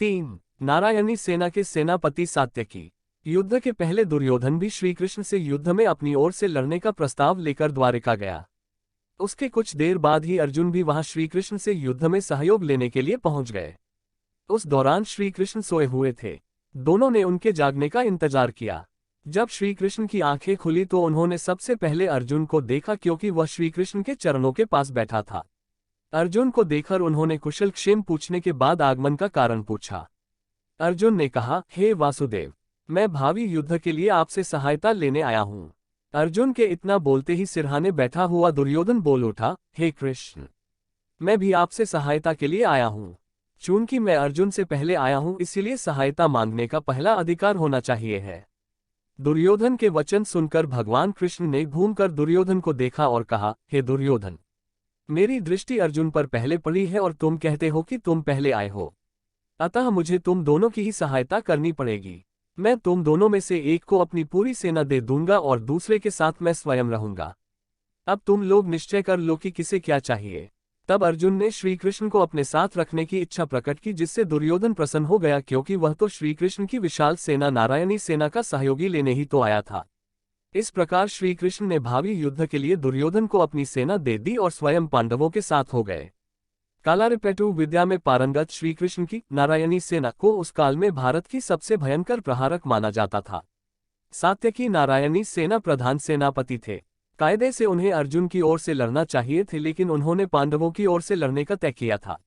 3. नारायणी सेना के सेनापति सात्यकी। युद्ध के पहले दुर्योधन भी श्रीकृष्ण से युद्ध में अपनी ओर से लड़ने का प्रस्ताव लेकर द्वारिका गया। उसके कुछ देर बाद ही अर्जुन भी वहां श्रीकृष्ण से युद्ध में सहयोग लेने के लिए पहुंच गए। उस दौरान श्रीकृष्ण सोए हुए थे। दोनों ने उनके जागने का इंतजार किया। जब श्रीकृष्ण की आंखें खुली तो उन्होंने सबसे पहले अर्जुन को देखा, क्योंकि वह श्रीकृष्ण के चरणों के पास बैठा था। अर्जुन को देखकर उन्होंने कुशल क्षेम पूछने के बाद आगमन का कारण पूछा। अर्जुन ने कहा, हे वासुदेव, मैं भावी युद्ध के लिए आपसे सहायता लेने आया हूँ। अर्जुन के इतना बोलते ही सिरहाने बैठा हुआ दुर्योधन बोल उठा, हे कृष्ण, मैं भी आपसे सहायता के लिए आया हूँ। चूंकि मैं अर्जुन से पहले आया हूँ, इसलिए सहायता मांगने का पहला अधिकार होना चाहिए है। दुर्योधन के वचन सुनकर भगवान कृष्ण ने घूमकर दुर्योधन को देखा और कहा, हे दुर्योधन, मेरी दृष्टि अर्जुन पर पहले पड़ी है और तुम कहते हो कि तुम पहले आए हो, अतः मुझे तुम दोनों की ही सहायता करनी पड़ेगी। मैं तुम दोनों में से एक को अपनी पूरी सेना दे दूंगा और दूसरे के साथ मैं स्वयं रहूंगा। अब तुम लोग निश्चय कर लो कि किसे क्या चाहिए। तब अर्जुन ने श्रीकृष्ण को अपने साथ रखने की इच्छा प्रकट की, जिससे दुर्योधन प्रसन्न हो गया, क्योंकि वह तो श्रीकृष्ण की विशाल सेना नारायणी सेना का सहयोगी लेने ही तो आया था। इस प्रकार श्रीकृष्ण ने भावी युद्ध के लिए दुर्योधन को अपनी सेना दे दी और स्वयं पांडवों के साथ हो गए। कालारिपेटु विद्या में पारंगत श्रीकृष्ण की नारायणी सेना को उस काल में भारत की सबसे भयंकर प्रहारक माना जाता था। सात्यकी नारायणी सेना प्रधान सेनापति थे। कायदे से उन्हें अर्जुन की ओर से लड़ना चाहिए थे, लेकिन उन्होंने पांडवों की ओर से लड़ने का तय किया था।